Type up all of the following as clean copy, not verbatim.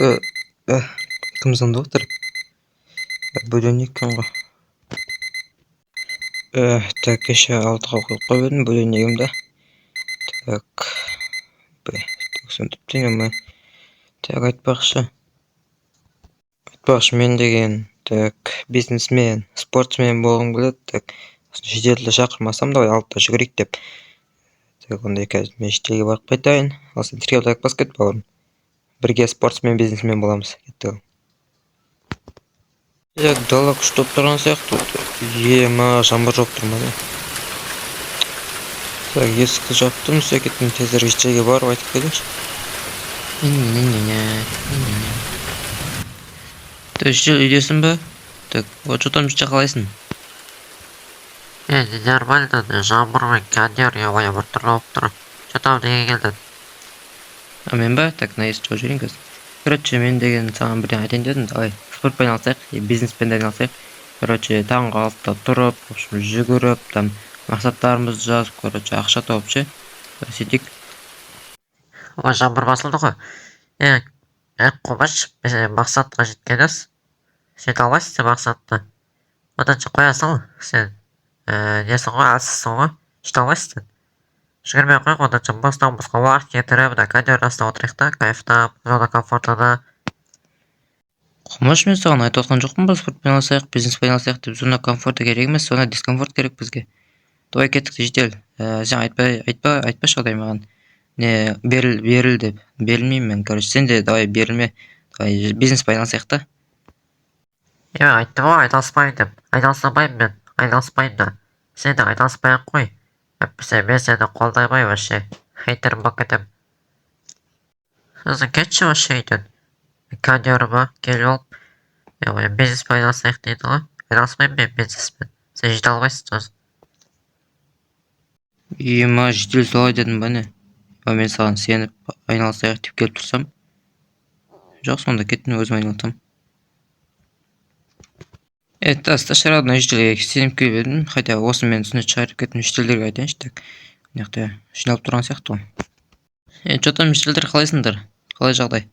Э, э, Кім звондап отыр? Бөлінек екен ғой. Так, кеше 6-ға қойып қойдым бөлінегімді. Так, түсінтіп деймін. Так, айтпақшы мен деген, так, бизнесмен, спортсмен болғым келеді. Так, жеделді шақырмасам да алтыда жүгірейік деп. Так, ондай қазір мен шетелге барып қайтайын. Ал сен тіркеуді айтпас кет бауырым. Бірге спортсмен, бизнесмен боламыз. Кетті. Дала күштеп тұрған сияқты. Жаңбыр жауып тұр ма? Так, есікті жаптым, кеттім тезірек шетелге барып айтып келіңші. Ты үйдесің бе? Так, вот что там қалайсың? Нормально, жаңбыр мен кондер ойы бір түрлі болып тұр. Что там неге келдің? А мен ба? Так, на есік шығып жүрейін қазір. Короче, мен деген саған бірден айтайын дедім. Давай, спортпен айналысайық, бизнеспен айналысайық. Короче, таңғы 6-та тұрып, в общем, жүгіріп, там мақсаттарымызды жазып, короче, ақша тауып ше. Сөйтейік. Ой, жаңбыр басылды ғой. Қобаш, мақсатқа жеткеніз. Жете аласың сен мақсатты. Оданша қоя сал, сен несің ғой, әлсізсің ғой. Жете аласың сен. Жүгірмей қойық, оданша бостан босқа уақыт кетіріп, кондер астына отырайық та, кайфтап, зона комфортада. Құмаш, мен саған айтып отқан жоқпын ба, спортпен айналысайық, бизнеспен айналысайық деп. Зона комфорты керек емес, зона дискомфорт керек бізге. Давай кеттік жедел. Сен айтпашы одай маған. Не, беріл деп. Берілмеймін мен, короче, сен де давай берілме. Давай бизнеспен айналысайық та. Айттым ғой, айналыспаймын деп. Айналыспаймын да. Сен де айналыспай-ақ қой. Әппесе, мен сені қолдаймай вообще. Хейтерім болып кетем. Сосын кетші вообще үйден. Кондеріма келіп алып. Бизнеспен айналысайық дейді ғой. Айналыспаймын мен бизнеспен. Сен жете албайсың сосын. Жедел солай дедім ба не? Мен саған сеніп айналысайық деп келіп тұрсам. Жоқ, сонда кеттім, өзім айналысам. Старший родной жителге сеніп келіп едім, хотя осы мен түсіне шығарып кеттім, жителдерге айтайыншы. Так, мынақты жиналып тұрған сияқты ғой. Что там, жителдер, қалайсыңдар? Қалай жағдай?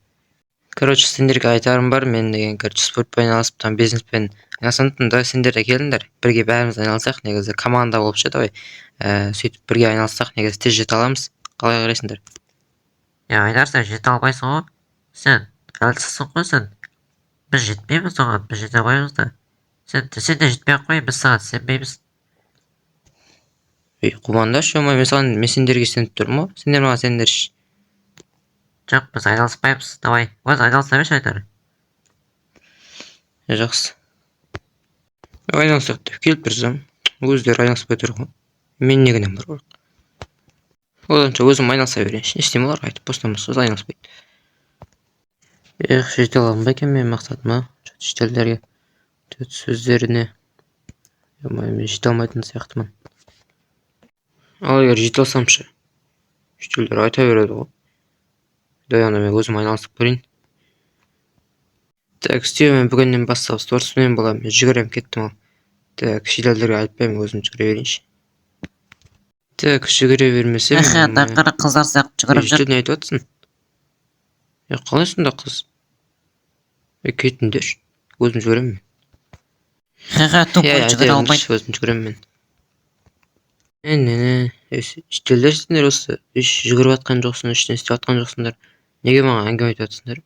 Короче, сендерге айтарым бар, мен деген, короче, спортпен айналысып, там бизнеспен айналысамын да, сендер де келіңдер. Бірге бәріміз айналысақ, негізі команда болып ше, давай. Сөйтіп бірге айналыссақ, негізі тез жете аламыз. Қалай қарайсыңдар? Айдар, сен жете албайсың ғой. Сен әлсізсің ғой сен. Біз жетпейміз оған, біз жете алмаймыз да. Сен де жетпей-ақ қой, біз саған сенбейміз. Қуандаш, мен сендерге сеніп тұрмын ғой, сендер маған сендерші. Жоқ, біз айналыспаймыз, давай. Өз айналыса берші, Айдар. Жақсы. Айналысақ деп келіп тұрсам, өздері айналыспай тұр ғой. Мен не күнәм бар ғой. Оданша өзім айналыса берейінші. Не істеймін, оларға айтып бостамыз, өз айналыспайды. Жете аламын ба екен мен мақсатыма, шетелдерге, сөздеріне. Мен жете алмайтын сияқтымын. Ал егер жете алсамшы, шетелдер айта береді ғой. Даяна мен өзім айналысып көрейін. Так, мен бүгіннен бастап спортсмен боламын, жүгірем кеттім ал. Так, шетелдерге айтпаймын, өзім жүгіре берейінші. Так, жүгіре бермесем... Дақыры қыздар сияқты жүгіріп жүр. Не айтып отсың? Қалай сонда қыз? Кетіңдер, өзім жүгіремін. Жүгіре алмайды. Өзім жүгіремін мен. Шетелдерсіңдер осы, жүгіріп атқан жоқсын, ішіне істеп атқан жоқсыңдар. Неге маған әңгіме айтып жатсыңдар?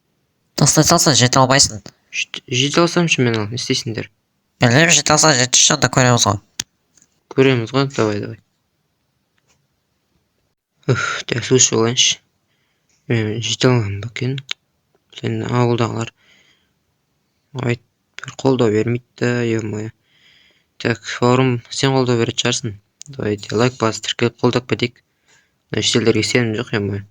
Тастай салса жете албайсың. Жете алсамшы мен ал, не істейсіңдер? Білем, жете алса жетіші, онда көреміз ғой. Көреміз ғой, давай. Так, слушай, олайыншы. Мен жете алғанмын ба екен? Сен ауылдағылар бір қолдау бермейді, ема. Так, бауырым, сен қолдау беретін шығарсың. Давай, лайк басы тіркеліп қолдап кетейік. Шетелдерге сенім жоқ, ема.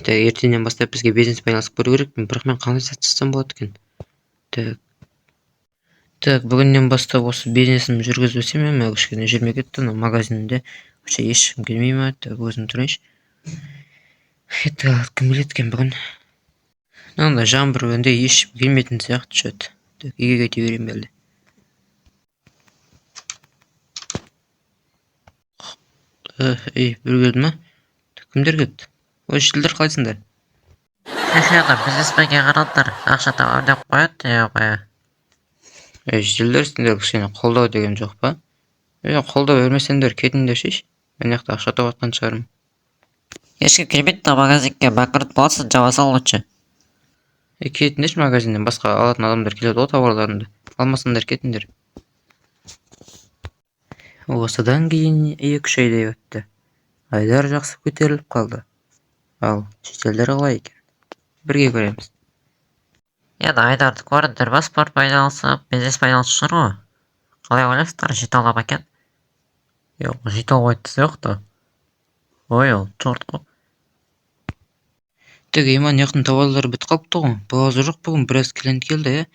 Так, ертеңнен бастап бізге бизнеспен айналысып көру керекпін, бірақ мен қандай сәт жасасам болады екен. Так, бүгіннен бастап осы бизнесім жүргізбесем, мен кішкене жүрмей кетті, магазинінде вообще ешкім келмей ма? Так, өзім тұрайыншы. Так, кім келеді екен бүгін? Мынандай жаңбыр өнде ешкім келмейтін сияқты жүреді. Так, үйге кете берейін белді. Bir geldi mi? Kimdir geldi? O şekilde kalsınlar. Аны бизнесменге қараңдар, ақша табамын деп қояды, бая. Шетелдер сендерге кішкене қолдау деген жоқ па? Қолдау бермесеңдер кетіңдер шеш. Мен жақта ақша табатын шығармын. Ешкім келмейді магазинге, банкрот боласың, жаба сал лучше. Кетіңдерші магазиннен, басқа алатын адамдар келеді ғой тауарларымды. Алмасаңдар кетіңдер. Осыдан кейін 2-3 айдай өтті. Айдар жақсы көтеріліп қалды. Ал шетелдер қалай екен? Бірге көреміз. Енді Айдарды көрдіңдер ба, спорт айналысып, бизнес айналысып жүр ғой. Қалай ойлайсыздар, жете ала ма екен? Жете алмайтын сияқты. Ой, ол чорт қой. Иман яқтың тауарлары бітіп қалыпты ғой. Базар жоқ бүгін, біраз клиент келді,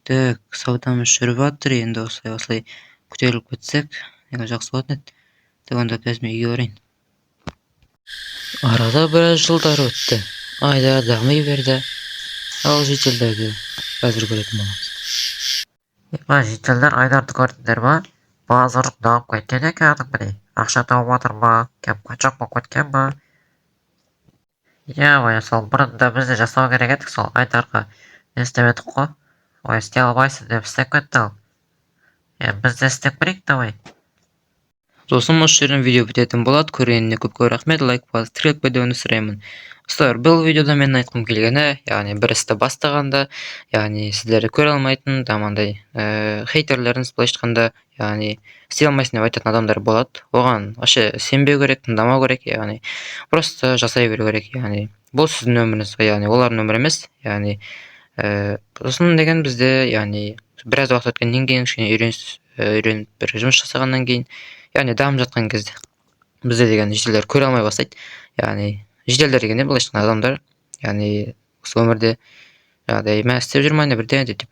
саудамыз жүріп жатыр, енді осылай көтеріліп кетсек, жақсы болатын еді. Онда қазір мен үйге барайын. Арада біраз жылдар өтті. Айдар дами берді. Ал шетелдерді қазір көретін боламыз. Шетелдер Айдарды көрдіңдер ба? Базар дамып кеткен екен кәдімгідей. Ақша тауып жатыр ма? Кеп қачақ болып кеткен ба? Сол бұрында біз де жасау керек едік, сол Айдарға не істемедік қой. Істей алмайсың деп істеп кетті ал. Біз де істеп көрейік, давай. Досым, осы жерден видео бітетін болады. Көргеніне көп рахмет, лайк басып тіркеліп кетуіңізді сұраймын. Достар, бұл видеода мен айтқым келгені, яғни бір істі бастағанда, яғни сіздерді көре алмайтын, дамандай хейтерлеріңіз былайша айтқанда, яғни істей алмайсың деп айтатын адамдар болады. Оған вообще сенбеу керек, тыңдамау керек, яғни просто жасай беру керек, яғни бұл сіздің өміріңіз, яғни олардың өмірі емес, яғни сосын деген бізде, яғни біраз уақыт өткеннен кейін, кішкене үйреніп бір жұмыс жасағаннан кейін, яғни дамып жатқан кезде бізде деген жителер көре алмай бастайды. Яғни жителдер дегенде былайша айтқанда адамдар, яғни осы өмірде жаңағыдай мә істеп жүрмін бірдеңе деп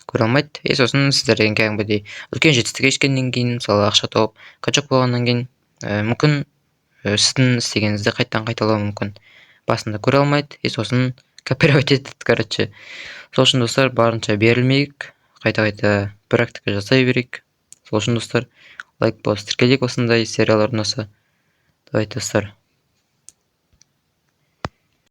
көре алмайды. Сосын сіздер деген кәдімгідей үлкен жетістікке жеткеннен кейін, мысалы ақша тауып качок болғаннан кейін, мүмкін сіздің істегеніңізді қайталауы мүмкін. Басында көре алмайды, сосын копировать етеді, короче. Сол үшін достар, барынша берілмейік, қайта практика жасай берейік. Сол үшін достар, лайк басып тіркелейік осындай сериялар ұнаса. Давайте, достар.